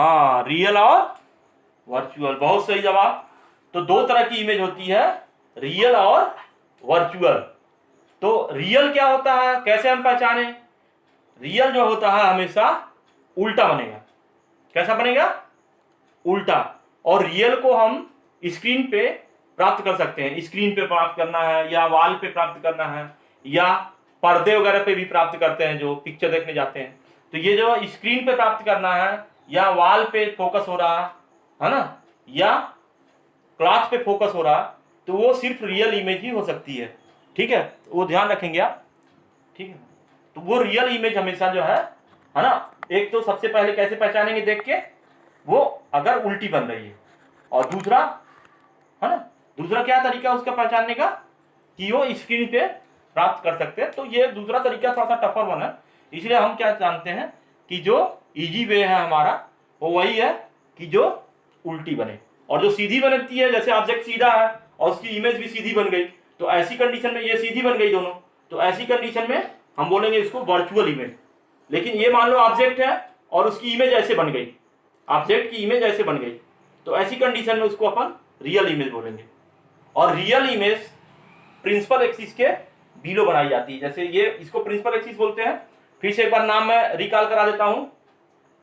हाँ, रियल और वर्चुअल, बहुत सही जवाब। तो दो तरह की इमेज होती है, रियल और वर्चुअल। तो रियल क्या होता है, कैसे हम पहचाने? रियल जो होता है हमेशा उल्टा बनेगा। कैसा बनेगा? उल्टा। और रियल को हम स्क्रीन पे प्राप्त कर सकते हैं, स्क्रीन पे प्राप्त करना है या वॉल पे प्राप्त करना है या पर्दे वगैरह पे भी प्राप्त करते हैं जो पिक्चर देखने जाते हैं। तो ये जो स्क्रीन पे प्राप्त करना है या वॉल पे फोकस हो रहा है ना, या क्लॉथ पे फोकस हो रहा, तो वो सिर्फ रियल इमेज ही हो सकती है। ठीक है, वो ध्यान रखेंगे आप। ठीक है, तो वो रियल इमेज हमेशा जो है ना, एक तो सबसे पहले कैसे पहचानेंगे देख के, वो अगर उल्टी बन रही है, और दूसरा है ना, दूसरा क्या तरीका उसका पहचानने का कि वो स्क्रीन पे प्राप्त कर सकते हैं। तो ये दूसरा तरीका थोड़ा सा टफर वन है, इसलिए हम क्या जानते हैं कि जो इजी वे है हमारा वो वही है कि जो उल्टी बने। और जो सीधी बनती है, जैसे ऑब्जेक्ट सीधा है और उसकी इमेज भी सीधी बन गई, तो ऐसी कंडीशन में ये सीधी बन गई दोनों, तो ऐसी कंडीशन में हम बोलेंगे इसको वर्चुअल इमेज। लेकिन ये मान लो ऑब्जेक्ट है और उसकी इमेज ऐसे बन गई, ऑब्जेक्ट की इमेज ऐसे बन गई, तो ऐसी कंडीशन में उसको अपन रियल इमेज बोलेंगे। और रियल इमेज प्रिंसिपल एक्सिस के बिलो बनाई जाती है, जैसे ये इसको प्रिंसिपल एक्सिस बोलते हैं। फिर से एक बार नाम मैं रिकॉल करा देता हूं।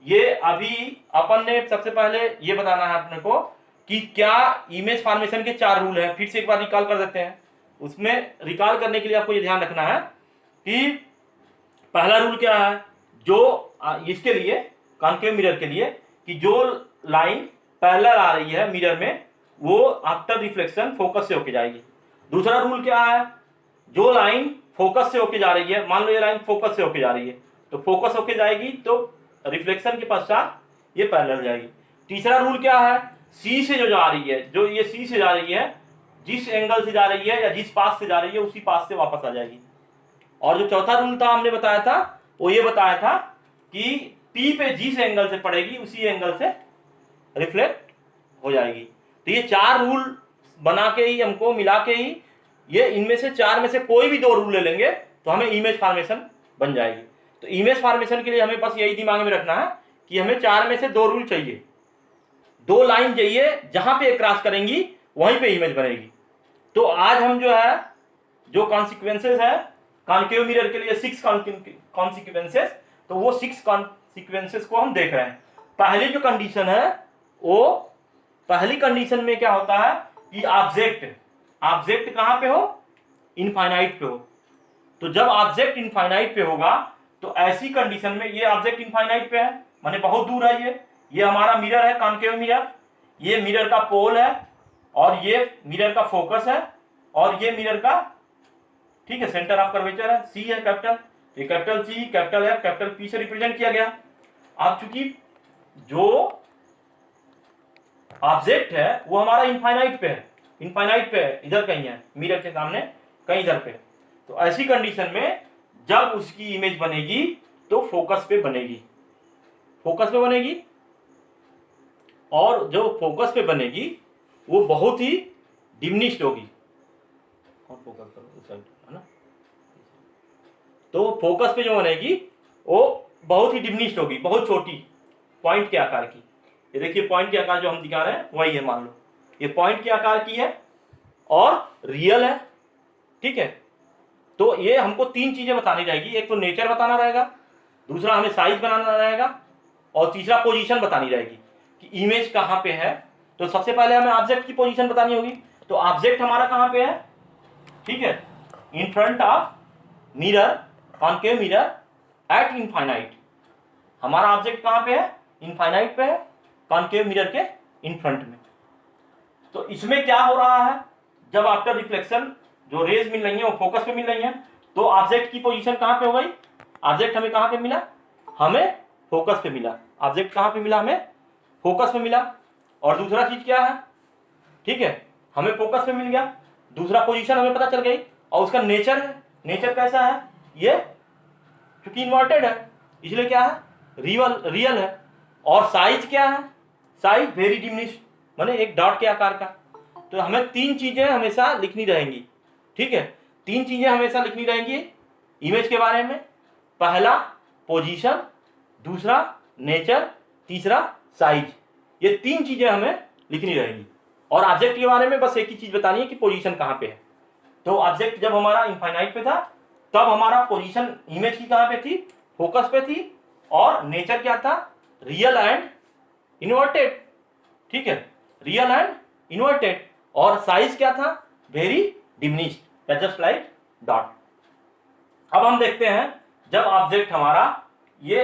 ये अभी अपन ने सबसे पहले ये बताना है अपने को कि क्या इमेज फॉर्मेशन के 4 रूल हैं। फिर से एक बार रिकॉल कर देते हैं। उसमें रिकॉल करने के लिए आपको ये ध्यान रखना है कि पहला रूल क्या है, जो इसके लिए कॉन्केव मिरर के लिए, कि जो लाइन पैरेलल आ रही है मिरर में वो आफ्टर रिफ्लेक्शन फोकस से होके जाएगी। दूसरा रूल क्या है, जो लाइन फोकस से होके जा रही है, मान लो ये लाइन फोकस से होके जा रही है, तो फोकस होके जाएगी तो रिफ्लेक्शन के पश्चात ये पैरेलल जाएगी। तीसरा रूल क्या है, सी से जो जा रही है, जो ये सी से जा रही है, जिस एंगल से जा रही है या जिस पास से जा रही है उसी पास से वापस आ जाएगी। और जो चौथा रूल था हमने बताया था, वो ये बताया था कि पी पे जिस एंगल से पड़ेगी उसी एंगल से रिफ्लेक्ट हो जाएगी। तो ये 4 रूल बना के ही हमको मिला के ही ये इनमें से 4 में से कोई भी 2 रूल ले लेंगे तो हमें इमेज फॉर्मेशन बन जाएगी। तो इमेज फॉर्मेशन के लिए हमें बस यही दिमाग में रखना है कि हमें 4 में से 2 रूल चाहिए, 2 लाइन चाहिए, जहां पे क्रॉस करेंगी वहीं पे इमेज बनेगी। तो आज हम जो है जो कॉन्सिक्वेंसेस है कॉन्केव मिरर के लिए 6 कॉन्सिक्वेंसेस, तो वो 6 कॉन्सिक्वेंसेस को हम देख रहे हैं। पहली जो कंडीशन है, वो पहली कंडीशन में क्या होता है कि ऑब्जेक्ट कहां पे हो, इनफाइनाइट पे हो। तो जब ऑब्जेक्ट इनफाइनाइट पे होगा तो ऐसी कंडीशन में, ये ऑब्जेक्ट इनफाइनाइट पे है माने बहुत दूर है, ये हमारा मिरर है कॉन्केव मिरर, ये मिरर का पोल है और ये मिरर का फोकस है और ये मिरर का, ठीक है, सेंटर ऑफ कर्वेचर है, सी है कैपिटल, ये capital C capital F capital P से रिप्रेजेंट किया गया। अब चूंकि जो ऑब्जेक्ट है वो हमारा इनफाइनाइट पे है, इधर कहीं है मिरर के सामने कहीं इधर पे, तो ऐसी कंडीशन में जब उसकी इमेज बनेगी तो फोकस पे बनेगी, और जो फोकस पे बनेगी वो बहुत ही डिमिनिश्ड होगी। और फोकस करो उस साइड है ना, तो फोकस पे जो बनेगी वो बहुत ही डिमिनिश्ड होगी, बहुत छोटी पॉइंट के आकार की। ये देखिए पॉइंट के आकार जो हम दिखा रहे हैं वही है, मान लो ये पॉइंट के आकार की है और रियल है। ठीक है, तो ये हमको 3 चीजें बतानी रहेगी, एक तो नेचर बताना रहेगा, दूसरा हमें साइज बनाना रहेगा और तीसरा पोजीशन बतानी रहेगी कि इमेज कहां पे है। तो सबसे पहले हमें ऑब्जेक्ट की पोजीशन बतानी होगी। तो ऑब्जेक्ट हमारा कहां पे है, ठीक है, in front of mirror, concave mirror at infinite. हमारा ऑब्जेक्ट कहां पे है, इनफाइनाइट पे है, कॉन्केव मिरर के इन फ्रंट में। तो इसमें क्या हो रहा है, जब आफ्टर रिफ्लेक्शन जो रेज मिल रही है वो फोकस पे मिल रही है, तो ऑब्जेक्ट की पोजीशन कहां पे हो गई, ऑब्जेक्ट हमें कहां पे मिला, हमें फोकस पे मिला। ऑब्जेक्ट कहां पे मिला, हमें फोकस पे मिला। और दूसरा चीज क्या है, ठीक है, हमें फोकस पे मिल गया, दूसरा पोजीशन हमें पता चल गई। और उसका नेचर है, नेचर कैसा है, ये क्योंकि इन्वर्टेड है इसलिए क्या है, रियल है। और साइज क्या है, साइज वेरी डिमिनिश्ड माने एक डॉट के आकार का। तो हमें 3 चीजें हमेशा लिखनी रहेंगी, ठीक है, 3 चीजें हमेशा लिखनी रहेंगी इमेज के बारे में। पहला पोजीशन, दूसरा नेचर, तीसरा साइज, ये तीन चीजें हमें लिखनी रहेगी। और ऑब्जेक्ट के बारे में बस एक ही चीज बतानी है कि पोजीशन कहाँ पे है। तो ऑब्जेक्ट जब हमारा इनफाइनाइट पे था तब हमारा पोजीशन इमेज की कहाँ पे थी, फोकस पे थी, और नेचर क्या था, रियल एंड इन्वर्टेड, ठीक है, रियल एंड इन्वर्टेड, और साइज क्या था, very diminished, just like dot. अब हम देखते हैं जब ऑब्जेक्ट हमारा ये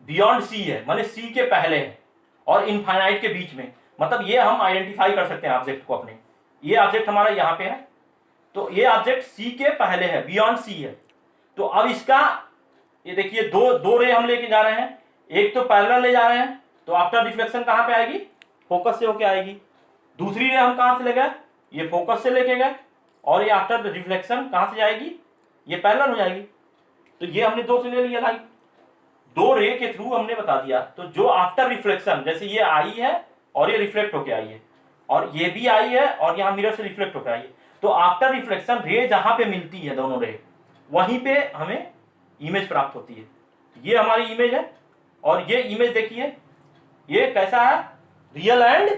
बियॉन्ड सी है, माने सी के पहले है और इनफाइनाइट के बीच में, मतलब ये हम आइडेंटिफाई कर सकते हैं ऑब्जेक्ट को अपने, ये ऑब्जेक्ट हमारा यहाँ पे है, तो ये ऑब्जेक्ट सी के पहले है, बियॉन्ड सी है। तो अब इसका ये देखिए दो रे हम लेके जा रहे हैं, एक तो पैरेलल ले जा रहे हैं, तो आफ्टर रिफ्लेक्शन कहाँ पे आएगी, फोकस से होके आएगी। दूसरी रे हम कहाँ से ले गए, ये फोकस से लेके गए, और ये आफ्टर रिफ्लेक्शन कहाँ से जाएगी, ये पैरेलल हो जाएगी। तो ये हमने दो से ले लिया लाइट, दो रे के थ्रू हमने बता दिया। तो जो आफ्टर रिफ्लेक्शन, जैसे ये आई है और ये रिफ्लेक्ट होके आई है, और ये भी आई है और यहाँ मिरर से रिफ्लेक्ट होकर आई है, तो आफ्टर रिफ्लेक्शन रे जहां पे मिलती है दोनों रे, वहीं पे हमें इमेज प्राप्त होती है। ये हमारी इमेज है, और ये इमेज देखिए ये कैसा है, रियल एंड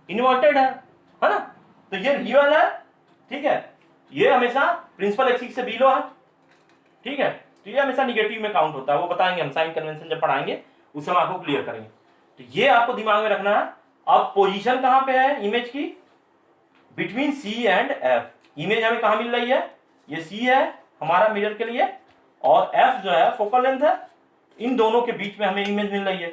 इन्वर्टेड है ना। तो ये रियल है, ठीक है, ये हमेशा प्रिंसिपल एक्सिस से बिलो है, ठीक है, तो ये हमेशा निगेटिव में काउंट होता है, वो बताएंगे हम साइन कन्वेंशन जब पढ़ाएंगे, उस समय आपको क्लियर करेंगे। तो ये आपको दिमाग में रखना है। अब पोजीशन कहां पे है इमेज की, between C and F. Image हमें कहां मिल रही है, ये सी है हमारा मिरर के लिए, और एफ जो है फोकल लेंथ है, इन दोनों के बीच में हमें इमेज मिल रही है।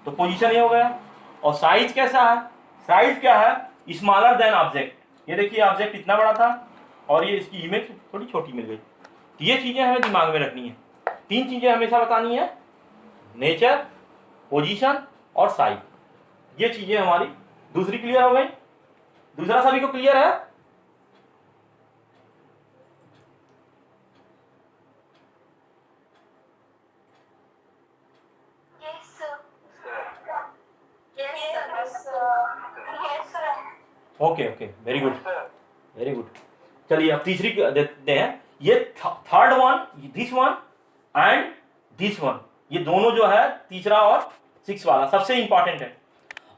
तो पोजीशन ये हो गया। और साइज कैसा है, साइज क्या है, स्मॉलर देन ऑब्जेक्ट। ये देखिए ऑब्जेक्ट इतना बड़ा था और ये इसकी इमेज थोड़ी छोटी मिल गई। तो ये चीजें हमें दिमाग में रखनी है, तीन चीजें हमेशा बतानी है, नेचर, पोजीशन और साइज। ये चीजें हमारी दूसरी क्लियर हो गई। दूसरा सभी को क्लियर है, okay okay, very good very good. चलिए अब तीसरी देखते हैं। ये third one, this one and this one, ये दोनों जो है तीसरा और सिक्स वाला सबसे इंपॉर्टेंट है।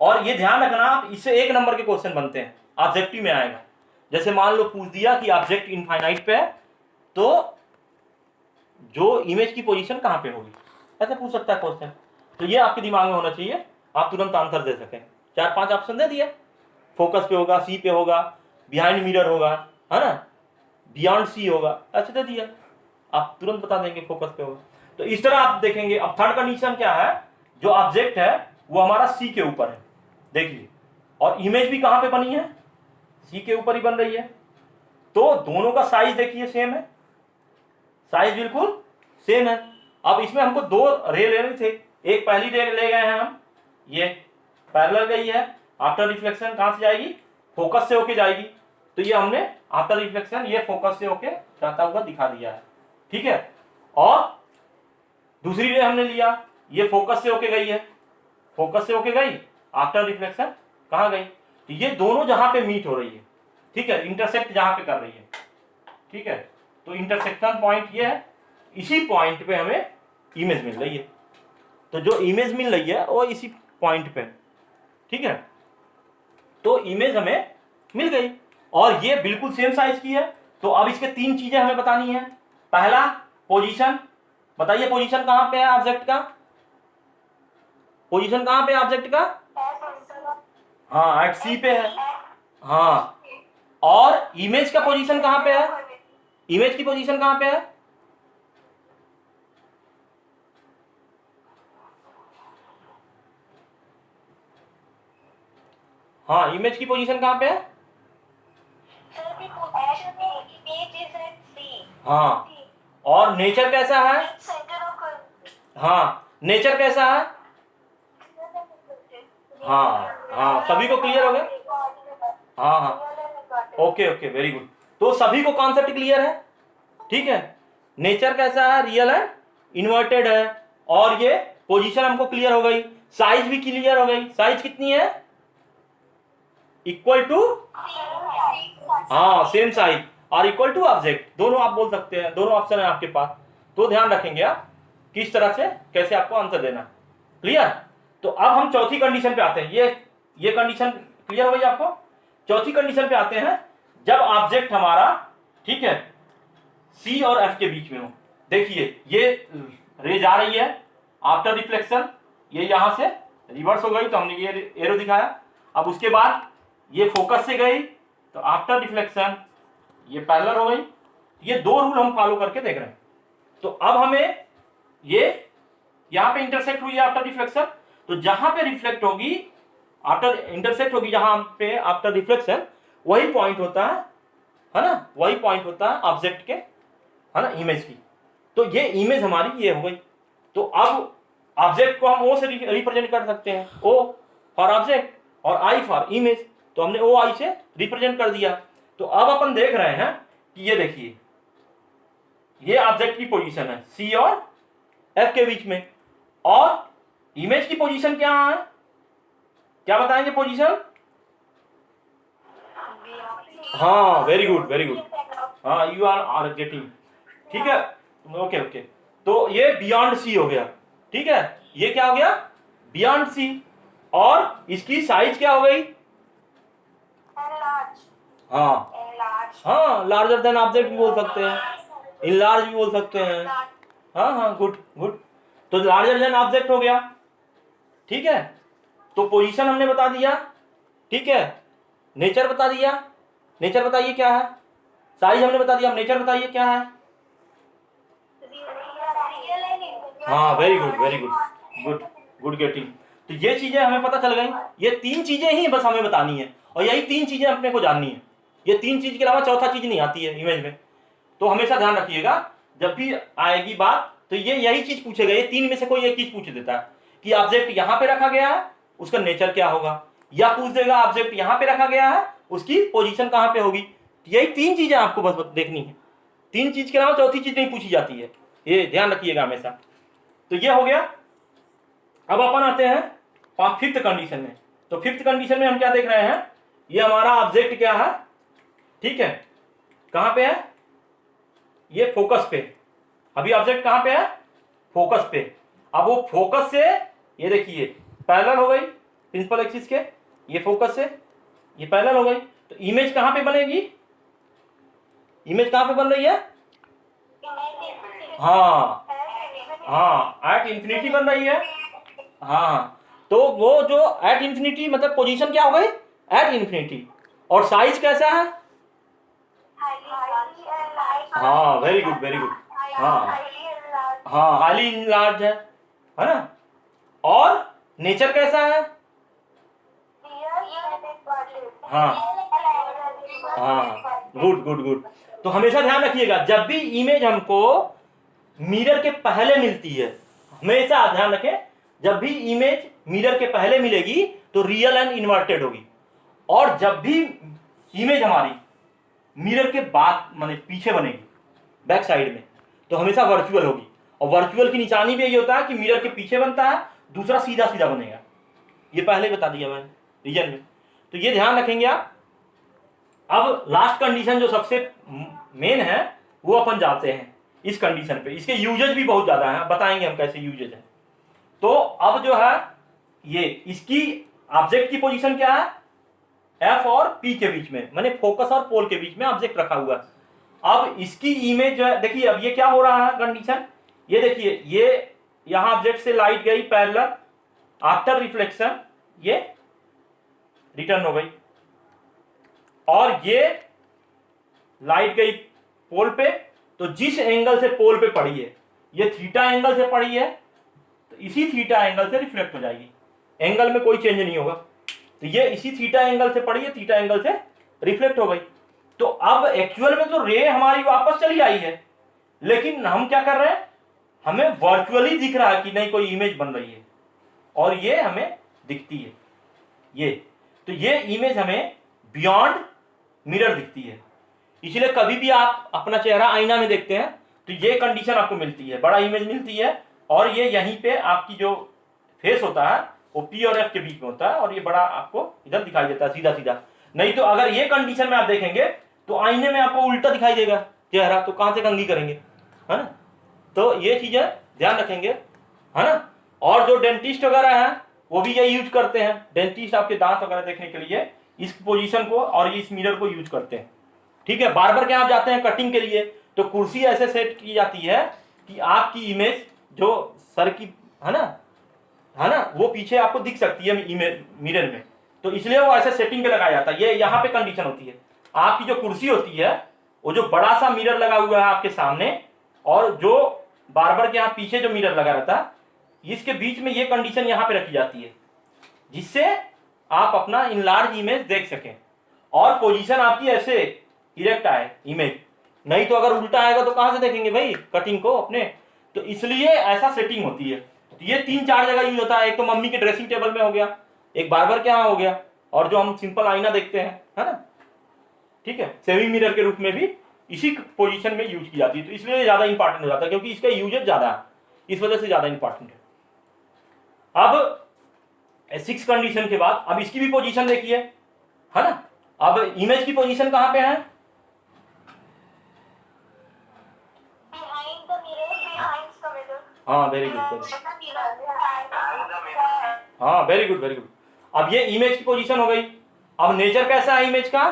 और ये ध्यान रखना, आप इससे एक नंबर के क्वेश्चन बनते हैं, ऑब्जेक्टिव में आएगा। जैसे मान लो पूछ दिया कि ऑब्जेक्ट इनफाइनाइट पे है, तो जो इमेज की पोजीशन कहां पे होगी, ऐसे पूछ सकता है क्वेश्चन। तो ये आपके दिमाग में होना चाहिए, आप तुरंत आंसर दे सकें। 4-5 ऑप्शन दे दिए, फोकस पे होगा, सी पे होगा, बिहाइंड मिरर होगा, है ना, बियॉन्ड सी होगा, ऐसे दे दिया, आप तुरंत बता देंगे फोकस पे होगा। तो इस तरह आप देखेंगे। अब थर्ड कंडीशन क्या है, जो ऑब्जेक्ट है वो हमारा सी के ऊपर है, देखिए, और इमेज भी कहां पे बनी है, सी के ऊपर ही बन रही है। तो दोनों का साइज देखिए सेम है, साइज बिल्कुल सेम है। अब इसमें हमको दो रे लेने थे, एक पहली रे ले गए हैं हम, ये पैरेलल गई है, आफ्टर रिफ्लेक्शन कहां से जाएगी, फोकस से होके जाएगी। तो ये हमने आफ्टर रिफ्लेक्शन ये फोकस से होके जाता हुआ दिखा दिया है, ठीक है। और दूसरी रे हमने लिया, ये फोकस से होके गई है, फोकस से होके गई, आफ्टर रिफ्लेक्शन कहां गई, तो ये दोनों जहां पे मीट हो रही है, ठीक है, इंटरसेक्ट जहां पे कर रही है, ठीक है। तो इंटरसेक्शन पॉइंट ये है, इसी पॉइंट पे हमें इमेज मिल रही है। तो जो इमेज मिल रही है वो इसी पॉइंट पे, ठीक है। तो इमेज हमें मिल गई, और ये बिल्कुल सेम साइज की है। तो अब इसके तीन चीजें हमें बतानी है। पहला पोजीशन, बताइए पोजीशन कहां पे है ऑब्जेक्ट का, पोजीशन कहां पे है ऑब्जेक्ट का, हाँ एट सी पे है, हाँ। और इमेज का पोजीशन कहां पे है, इमेज की पोजीशन कहां पे है, हाँ इमेज की पोजीशन कहां पे है, हाँ। और नेचर कैसा है, हाँ नेचर कैसा है, हाँ हाँ, सभी को क्लियर हो गया, हाँ हाँ, ओके ओके, वेरी गुड। तो सभी को कॉन्सेप्ट क्लियर है, ठीक है। नेचर कैसा है, रियल है, इन्वर्टेड है, और ये पोजीशन हमको क्लियर हो गई, साइज भी क्लियर हो गई। साइज कितनी है, इक्वल टू, हाँ सेम साइज, और इक्वल टू ऑब्जेक्ट, दोनों आप बोल सकते हैं, दोनों ऑप्शन है आपके पास। तो ध्यान रखेंगे आप किस तरह से कैसे आपको आंसर देना, क्लियर। तो अब हम चौथी कंडीशन पे आते हैं। ये कंडीशन क्लियर हो गई आपको। चौथी कंडीशन पे आते हैं, जब ऑब्जेक्ट हमारा, ठीक है, सी और एफ के बीच में हो। देखिए ये रेज आ रही है आफ्टर रिफ्लेक्शन, ये यहां से रिवर्स हो गई तो हमने ये एरो दिखाया। अब उसके बाद ये फोकस से गई तो आफ्टर रिफ्लेक्शन ये पैरेलल हो गई। ये दो रूल हम फॉलो करके देख रहे हैं। तो अब हमें ये यहां पे इंटरसेक्ट हुई है आफ्टर रिफ्लेक्शन, तो जहां पे रिफ्लेक्ट होगी, आफ्टर इंटरसेक्ट होगी जहां पे आफ्टर रिफ्लेक्शन, वही पॉइंट होता है ना, वही पॉइंट होता है ऑब्जेक्ट के, है ना, इमेज की। तो ये इमेज हमारी ये हो गई। तो अब ऑब्जेक्ट को हम ओ से रिप्रेजेंट कर सकते हैं, ओ फॉर ऑब्जेक्ट और आई फॉर इमेज। तो हमने ओ आई से रिप्रेजेंट कर दिया। तो अब अपन देख रहे हैं कि ये देखिए ये ऑब्जेक्ट की पोजीशन है सी और एफ के बीच में, और इमेज की पोजीशन क्या है, क्या बताएंगे पोजीशन? हाँ वेरी गुड वेरी गुड, हाँ यू आर गेटिंग, ठीक है, ओके ओके। तो ये बियॉन्ड सी हो गया, ठीक है, ये क्या हो गया, बियॉन्ड सी। और इसकी साइज क्या हो गई? हाँ हाँ, लार्जर देन ऑब्जेक्ट भी बोल सकते हैं, इनलार्ज भी बोल सकते हैं। हाँ हाँ गुड गुड। तो लार्जर देन ऑब्जेक्ट हो गया, ठीक है। तो पोजीशन हमने बता दिया, ठीक है, नेचर बता दिया, नेचर बताइए क्या है, साइज हमने बता दिया, नेचर बताइए क्या है। हाँ very good very good, good good getting. तो ये चीजें हमें पता चल गई, ये तीन चीजें ही बस हमें बतानी है, और यही तीन चीजें अपने को जाननी है। ये तीन चीज के अलावा चौथा चीज नहीं आती है इमेज में। तो हमेशा ध्यान रखिएगा जब भी आएगी बात तो ये यही चीज पूछेगा, ये तीन में से कोई एक चीज पूछ देता है कि ऑब्जेक्ट यहां पे रखा गया है उसका नेचर क्या होगा, या पूछ देगा ऑब्जेक्ट यहां पे रखा गया है उसकी पोजीशन कहां पे होगी। यही तीन चीजें आपको बस देखनी है, तीन चीज के अलावा चौथी चीज नहीं पूछी जाती है, ये ध्यान रखिएगा हमेशा। तो ये हो गया। अब अपन आते हैं फिफ्थ कंडीशन में। तो फिफ्थ कंडीशन में हम क्या देख रहे हैं, ये हमारा ऑब्जेक्ट क्या है, ठीक है, कहां पे है, ये फोकस पे। अभी ऑब्जेक्ट कहां पे है, फोकस पे। अब वो फोकस से ये देखिए पैरेलल हो गई प्रिंसिपल एक्सिस के, ये फोकस से ये पैरेलल हो गई। तो इमेज कहां पे बनेगी, इमेज कहां पे बन रही है, हाँ हाँ एट इंफिनिटी बन रही है। हाँ तो वो जो एट इंफिनिटी मतलब पोजीशन क्या हो गई, एट इंफिनिटी। और साइज कैसा है, हाँ वेरी गुड वेरी गुड, हाँ हाँ हाईली इनलार्ज है ना। और नेचर कैसा है, हाँ हाँ गुड गुड गुड। तो हमेशा ध्यान रखिएगा जब भी इमेज हमको मिरर के पहले मिलती है, हमेशा ध्यान रखें जब भी इमेज मिरर के पहले मिलेगी तो रियल एंड इन्वर्टेड होगी, और जब भी इमेज हमारी मिरर के बाद माने पीछे बनेगी बैक साइड में तो हमेशा वर्चुअल होगी। और वर्चुअल की निशानी भी यही होता है कि मिरर के पीछे बनता है, दूसरा सीधा सीधा बनेगा, ये पहले ही बता दिया मैंने रीजन में। तो ये ध्यान रखेंगे आप। अब लास्ट कंडीशन जो सबसे मेन है वो अपन जाते हैं इस कंडीशन पे, इसके यूजेज भी बहुत ज्यादा हैं, बताएंगे हम कैसे यूजेज हैं। तो अब जो है ये इसकी ऑब्जेक्ट की पोजीशन क्या है, एफ और पी के बीच में, माने फोकस और पोल के बीच में ऑब्जेक्ट रखा हुआ है। अब इसकी इमेज जो है देखिए, अब ये क्या हो रहा है कंडीशन, ये देखिए ये यहां ऑब्जेक्ट से लाइट गई पैरेलल, आफ्टर रिफ्लेक्शन ये रिटर्न हो गई, और ये लाइट गई पोल पे, तो जिस एंगल से पोल पे पड़ी है ये थीटा एंगल से पड़ी है, तो इसी थीटा एंगल से रिफ्लेक्ट हो जाएगी, एंगल में कोई चेंज नहीं होगा। तो ये इसी थीटा एंगल से पड़ी है, थीटा एंगल से रिफ्लेक्ट हो गई। तो अब एक्चुअल में तो रे हमारी वापस चली आई है, लेकिन हम क्या कर रहे हैं, हमें वर्चुअली दिख रहा है कि नहीं कोई इमेज बन रही है, और ये हमें दिखती है ये। तो ये इमेज हमें बियॉन्ड मिरर दिखती है। इसलिए कभी भी आप अपना चेहरा आईना में देखते हैं तो ये कंडीशन आपको मिलती है, बड़ा इमेज मिलती है, और ये यहीं पे आपकी जो फेस होता है वो पी और एफ के बीच में होता है, और ये बड़ा आपको इधर दिखाई देता है सीधा सीधा। नहीं तो अगर ये कंडीशन में आप देखेंगे तो आईने में आपको उल्टा दिखाई देगा चेहरा, तो कहां से कंघी करेंगे, है ना। तो ये चीजें ध्यान रखेंगे, है ना। और जो डेंटिस्ट वगैरह हैं वो भी यही यूज करते हैं, डेंटिस्ट आपके दांत वगैरह देखने के लिए इस पोजीशन को और इस मिरर को यूज करते हैं। ठीक है, बार्बर के यहाँ आप जाते हैं कटिंग के लिए तो कुर्सी ऐसे सेट की जाती है कि आपकी इमेज जो सर की है ना वो पीछे आपको दिख सकती है इमेज मिरर में, तो इसलिए वो ऐसे सेटिंग पे लगाया जाता है। ये यहाँ पे कंडीशन होती है। आपकी जो कुर्सी होती है वो जो बड़ा सा मिरर लगा हुआ है आपके सामने और जो बार्बर के यहाँ पीछे जो मिरर लगा रहता है इसके बीच में ये कंडीशन यहाँ पे रखी जाती है जिससे आप अपना इनलार्ज इमेज देख सकें और पोजीशन आपकी ऐसे इरेक्ट आए इमेज, नहीं तो अगर उल्टा आएगा तो कहां से देखेंगे भाई कटिंग को अपने, तो इसलिए ऐसा सेटिंग होती है। तो ये 3-4 जगह यूज होता है, एक तो मम्मी के ड्रेसिंग टेबल में हो गया, एक बार्बर के यहाँ हो गया और जो हम सिंपल आईना देखते हैं है ना, ठीक है, सेविंग मिरर के रूप में भी इसी पोजीशन में यूज की जाती है। तो इसलिए ज्यादा इंपॉर्टेंट हो जाता है क्योंकि इसका यूजेज ज्यादा है, इस वजह से ज्यादा इंपॉर्टेंट है। अब 6 कंडीशन के बाद अब इसकी भी पोजीशन देखिए है ना। अब इमेज की पोजीशन कहां पे है, हाँ वेरी गुड, हाँ वेरी गुड वेरी गुड। अब ये इमेज की पोजीशन हो गई। अब नेचर कैसा है इमेज का,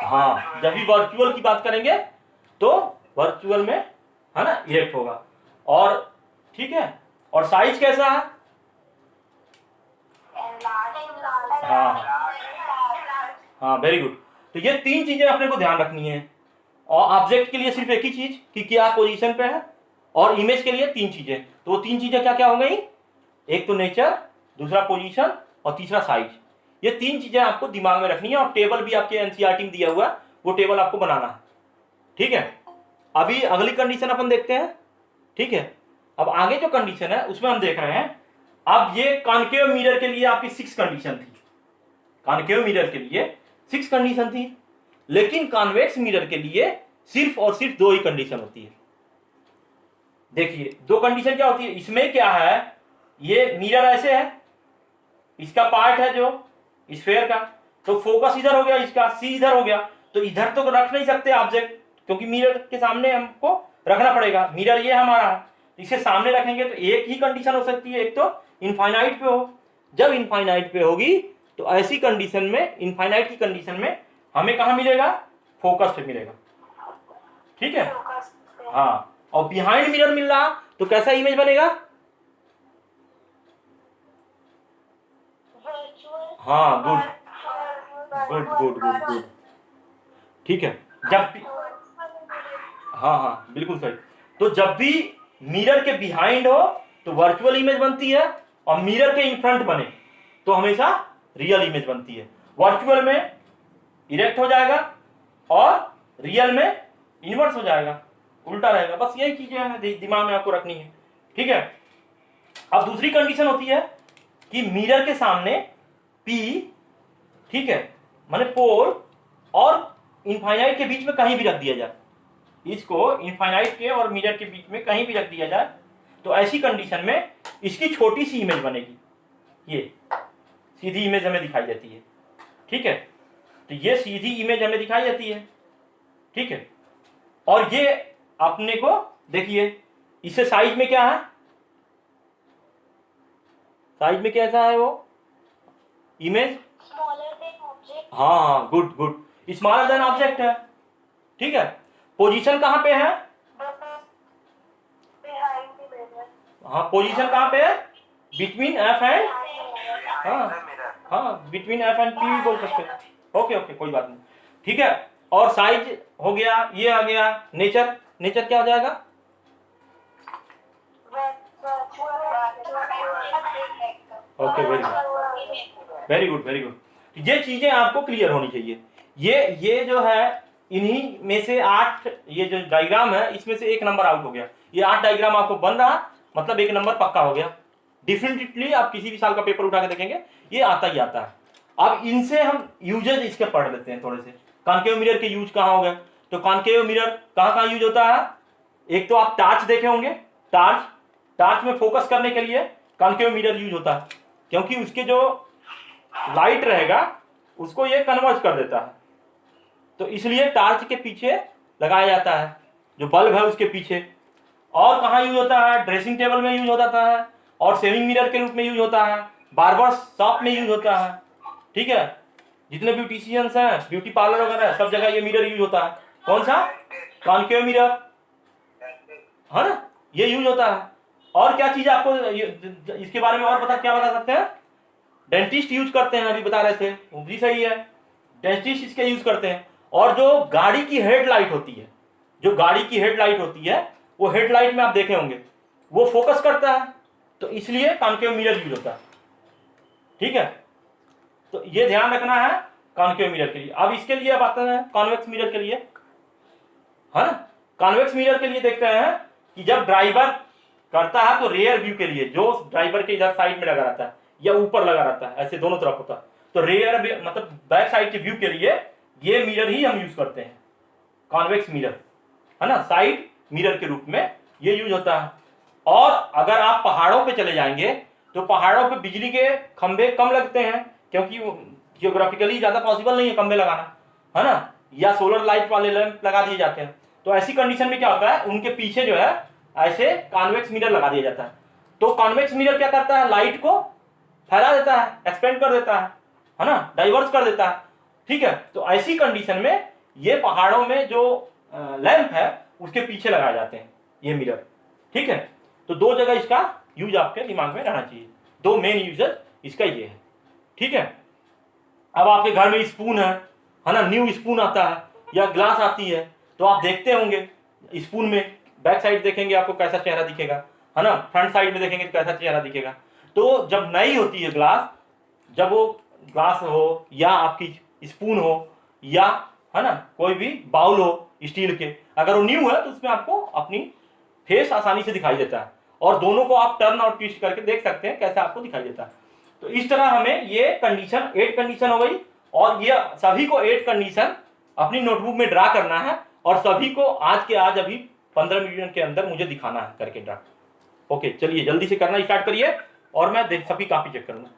हाँ जब भी वर्चुअल की बात करेंगे तो वर्चुअल में है ना इरेक्ट होगा और ठीक है। और साइज कैसा है, हाँ वेरी गुड। तो ये 3 चीजें अपने को ध्यान रखनी है और ऑब्जेक्ट के लिए सिर्फ एक ही चीज कि क्या पोजीशन पे है और इमेज के लिए 3 चीजें। तो वो 3 चीजें क्या क्या हो गई, एक तो नेचर, दूसरा पोजीशन और तीसरा साइज। ये 3 चीजें आपको दिमाग में रखनी है और टेबल भी आपके एनसीईआरटी में दिया हुआ है, वो टेबल आपको बनाना है। ठीक है, अभी अगली कंडीशन अपन देखते हैं। ठीक है, अब आगे जो कंडीशन है उसमें हम देख रहे हैं। अब ये कॉन्केव मिरर के लिए आपकी 6 कंडीशन थी, कॉन्केव मिरर के लिए 6 कंडीशन थी, लेकिन कॉन्वेक्स मिरर के लिए सिर्फ और सिर्फ 2 ही कंडीशन होती है। देखिए 2 कंडीशन क्या होती है, इसमें क्या है, ये मिरर ऐसे है, इसका पार्ट है जो स्फेयर का, तो फोकस इधर हो गया, इसका सी इधर हो गया, तो इधर तो रख नहीं सकते ऑब्जेक्ट क्योंकि मिरर के सामने हमको रखना पड़ेगा। मिरर ये हमारा है, इसे सामने रखेंगे तो एक ही कंडीशन हो सकती है, एक तो इनफाइनाइट पे हो। जब इनफाइनाइट पे होगी तो ऐसी कंडीशन में, इनफाइनाइट की कंडीशन में हमें कहां मिलेगा, फोकस पे मिलेगा। ठीक है, हाँ, और बिहाइंड मिरर मिल रहा तो कैसा इमेज बनेगा, हाँ good good good good good, ठीक है। जब भी, हाँ हाँ बिल्कुल सही। तो जब भी मिरर के बिहाइंड हो तो वर्चुअल इमेज बनती है और मिरर के इन फ्रंट बने तो हमेशा रियल इमेज बनती है। वर्चुअल में इरेक्ट हो जाएगा और रियल में इनवर्स हो जाएगा, उल्टा रहेगा। बस यही चीजें दिमाग में आपको रखनी है। ठीक है, अब दूसरी कंडीशन होती है कि मिरर के सामने P, ठीक है, माने पोल और इनफाइनाइट के बीच में कहीं भी रख दिया जाए, इसको इनफाइनाइट के और मिरर के बीच में कहीं भी रख दिया जाए तो ऐसी कंडीशन में इसकी छोटी सी इमेज बनेगी, ये सीधी इमेज हमें दिखाई देती है। ठीक है, तो ये सीधी इमेज हमें दिखाई देती है। ठीक है, और ये अपने को देखिए इससे साइज में क्या है, साइज में कैसा है वो इमेज, हाँ good good, smaller than object है। ठीक है, पोजीशन कहां पे है, हाँ पोजीशन कहां पे है, बिटवीन एफ एंड, हाँ बिटवीन एफ एंड पी बोल सकते हैं। ओके ओके कोई बात नहीं। ठीक है, और साइज हो गया, ये आ गया। नेचर, नेचर क्या हो जाएगा, okay very good very good very good. ये चीजें आपको क्लियर होनी चाहिए। ये जो है इन्हीं में से 8, ये जो डायग्राम है इसमें से 1 नंबर आउट हो गया। ये 8 डायग्राम आपको बन रहा, मतलब 1 नंबर पक्का हो गया। डिफिनेटली आप किसी भी साल का पेपर उठा के देखेंगे ये आता ही आता है। अब इनसे हम यूजेस इसके पढ़ लेते हैं थोड़े से। कॉन्केव मिरर के यूज कहाँ हो गए, तो कॉन्केव मिरर कहाँ कहाँ यूज होता है, एक तो आप टार्च देखे होंगे, टार्च, टार्च में फोकस करने के लिए कॉन्केव मिरर यूज होता है क्योंकि उसके जो लाइट रहेगा उसको ये कन्वर्ट कर देता है, तो इसलिए टार्च के पीछे लगाया जाता है, जो बल्ब है उसके पीछे। और कहाँ यूज होता है, ड्रेसिंग टेबल में यूज होता है, और सेविंग मिरर के रूप में यूज होता है, बार्बर शॉप में यूज होता है। ठीक है, जितने ब्यूटिशियंस हैं, ब्यूटी पार्लर वगैरह, सब जगह ये मिरर यूज होता है। कौन सा, कॉन्केव मिरर, है ना, ये यूज होता है। और क्या चीज आपको इसके बारे में और क्या बता सकते हैं, डेंटिस्ट यूज करते हैं, अभी बता रहे थे, वो भी सही है, डेंटिस्ट इसके यूज करते हैं। और जो गाड़ी की हेडलाइट होती है, जो गाड़ी की हेडलाइट होती है, वो हेडलाइट में आप देखे होंगे वो फोकस करता है, तो इसलिए कॉन्केव मिरर यूज होता है। ठीक है, तो ये ध्यान रखना है कॉन्केव मिरर के लिए। अब इसके लिए अब आते हैं कॉन्वेक्स मिरर के लिए, है ना। कॉन्वेक्स मिरर के लिए देखते हैं कि जब ड्राइवर करता है तो रेयर व्यू के लिए, जो ड्राइवर के इधर साइड में लगा रहता है या ऊपर लगा रहता है, ऐसे दोनों तरफ होता है, तो रेयर मतलब बैक साइड के व्यू के लिए ये मिरर ही हम यूज करते हैं, कॉन्वेक्स मिरर, है ना, साइड मिरर के रूप में ये यूज होता है। और अगर आप पहाड़ों पे चले जाएंगे तो पहाड़ों पे बिजली के खंभे कम लगते हैं, क्योंकि जियोग्राफिकली ज्यादा पॉसिबल नहीं है खंभे लगाना, है ना, या सोलर लाइट वाले लैंप लगा दिए जाते हैं। तो ऐसी कंडीशन में क्या होता है, उनके पीछे जो है ऐसे कॉन्वेक्स मिरर लगा दिया जाता है। तो कॉन्वेक्स मिरर क्या करता है, लाइट को फैला देता है, एक्सपेंड कर देता है ना, डाइवर्स कर देता है। ठीक है, तो ऐसी कंडीशन में ये पहाड़ों में जो लैंप है उसके पीछे लगाए जाते हैं ये मिरर। ठीक है, तो दो जगह इसका यूज आपके दिमाग में रहना चाहिए, दो मेन यूजर इसका ये है। ठीक है, अब आपके घर में स्पून है ना, न्यू स्पून आता है या ग्लास आती है, तो आप देखते होंगे स्पून में बैक साइड देखेंगे आपको कैसा चेहरा दिखेगा, है ना, फ्रंट साइड में देखेंगे तो कैसा चेहरा दिखेगा। तो जब नई होती है ग्लास, जब वो ग्लास हो या आपकी स्पून हो या, है ना, कोई भी बाउल हो स्टील के, अगर वो न्यू है तो उसमें आपको अपनी फेस आसानी से दिखाई देता है, और दोनों को आप टर्न और ट्विस्ट करके देख सकते हैं कैसे आपको दिखाई देता है। तो इस तरह हमें ये कंडीशन 8 कंडीशन हो गई, और ये सभी को 8 कंडीशन अपनी नोटबुक में ड्रा करना है, और सभी को आज के आज अभी 15 मिनट के अंदर मुझे दिखाना है करके ड्रा। ओके, चलिए जल्दी से करना स्टार्ट करिए, और मैं सभी कॉपी चेक करूंगा।